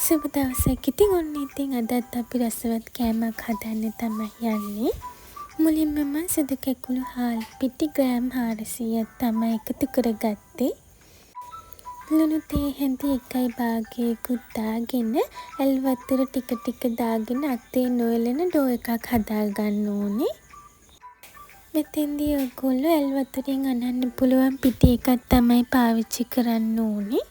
සුබ දවසක්. ඉතින් ඔන්න ඉතින් අදත් අපි රසවත් කෑමක් හදන්න තමයි යන්නේ. මුලින්ම මම සුදු කැකුළු හාල් පිටි ග්‍රෑම් 400ක් තමයි එකතු කරගත්තේ. ලුණු තේ හැඳි 1 භාගයකුත් දාගෙන ඇල් වතුර ටික ටික දාගෙන අතේ නොයලෙන ඩෝ එකක් හදාගන්න ඕනේ. මෙතෙන්දී ඔයගොල්ලෝ ඇල් වතුරෙන් අනන්න පුළුවන් පිටි එකක් තමයි පාවිච්චි කරන්න ඕනේ.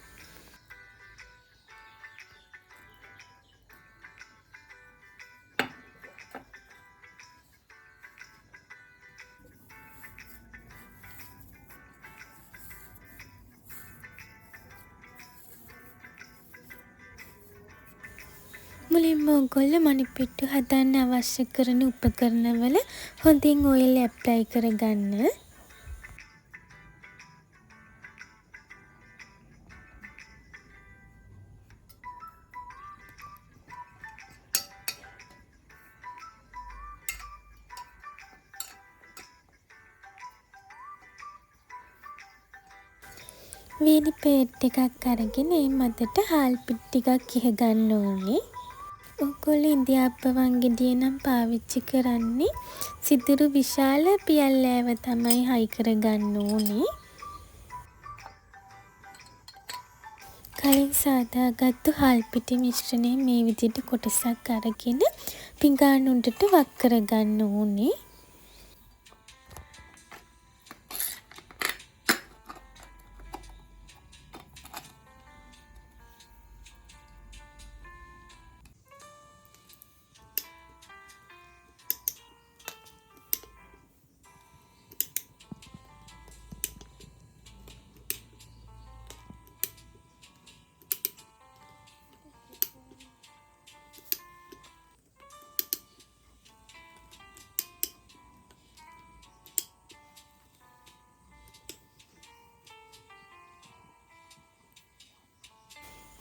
මුලින්ම ඔයගොල්ලෝ මණිපිට්ටු හදන්න අවශ්‍ය කරන උපකරණවල හොඳින් ඔයිල් ඇප්ලයි කරගන්න. වීලි ප්ලේට් එකක් අරගෙන ඒ මතට හාල් පිටි ටිකක් ඉහගන්න ඕනේ. ඔයගොල්ලෝ ඉඳිආප්පවන් ගෙඩිය නම් පාවිච්චි කරන්නේ සිදුරු විශාල පියල්ලෑව තමයි හයි කරගන්න ඕනේ. කලින් සාදාගත්තු හාල් පිටි මිශ්‍රණය මේ විදිහට කොටසක් අරගෙන පිඟාන උඩට වක් කරගන්න ඕනේ.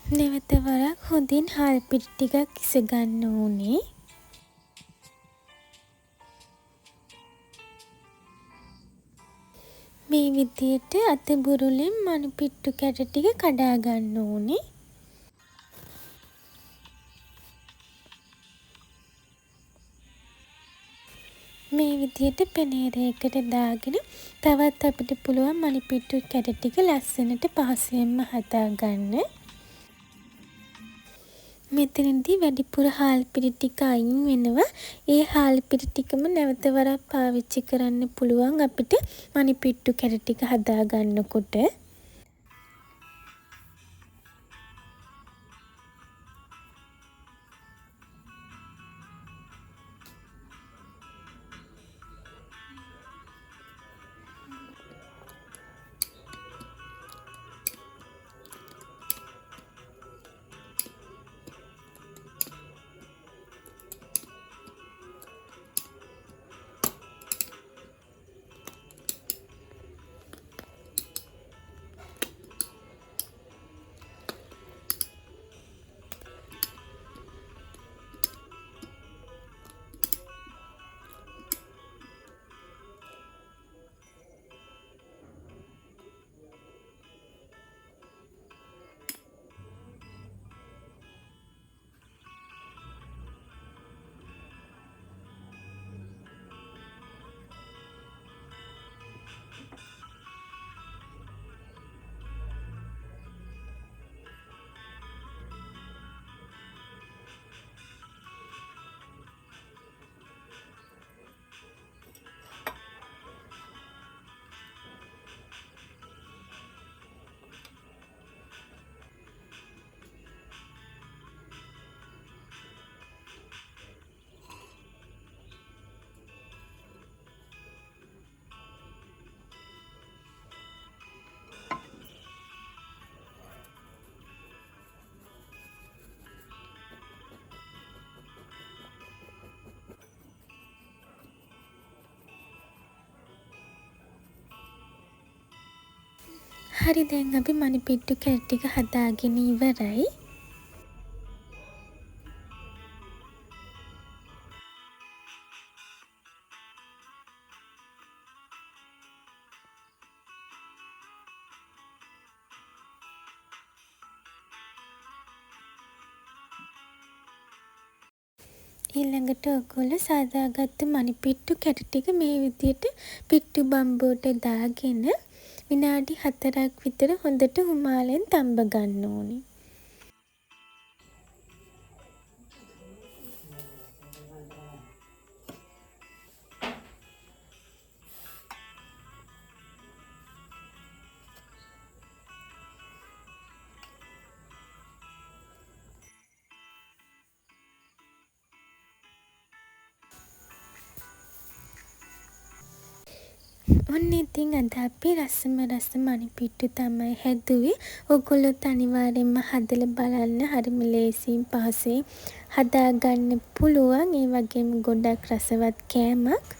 නැවත වරක් හොඳින් හාල් පිටි ටිකක් ඉසගන්න ඕනේ. මේ විදිහට අත බුරුලෙන් මණිපිට්ටු කැට ටික කඩා ගන්න ඕනේ. මේ විදිහට පෙනේරයකට දාගෙන තවත් අපිට පුළුවන් මණිපිට්ටු කැට ටික ලස්සනට පහසුවෙන්ම හදාගන්න. මෙතනදී වැඩිපුර හාල් පිටි ටික අයින් වෙනවා. ඒ හාල් පිටි ටිකම නැවත වරක් පාවිච්චි කරන්න පුළුවන් අපිට මණිපිට්ටු කැට ටික හදාගන්නකොට. හරි, දැන් අපි මණිපිට්ටු කැට ටික හදාගෙන ඉවරයි. ඊළඟට ඔයගොල්ලෝ සාදාගත්තු මණිපිට්ටු කැට ටික මේ විදියට පිට්ටු බම්බුවට දාගෙන විනාඩි 4ක් විතර හොඳට හුමාලෙන් තම්බ ගන්න ඕනේ. ඔන්න ඉතින් අද අපි රසම රස මණිපිට්ටු තමයි හැදුවේ. ඔයගොල්ලොත් අනිවාර්යෙන්ම හදලා බලන්න. හරිම ලේසියෙන් පහසුවෙන් හදාගන්න පුළුවන්. ඒ වගේම ගොඩක් රසවත් කෑමක්.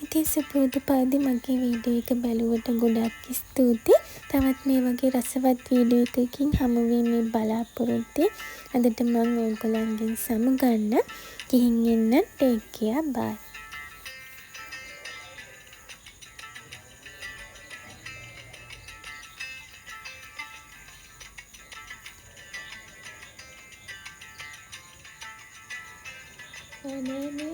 ඉතින් සුපුරුදු පරිදි මගේ වීඩියෝ එක බලුවට ගොඩක් ස්තුතියි. තවත් මේ වගේ රසවත් වීඩියෝ එකකින් හමු වීමේ බලාපොරොත්තුවෙන් අදට මම ඔයගොල්ලන්ගෙන් සමුගන්නම්. ගිහින් එන්න. Take care. බයි. Oh,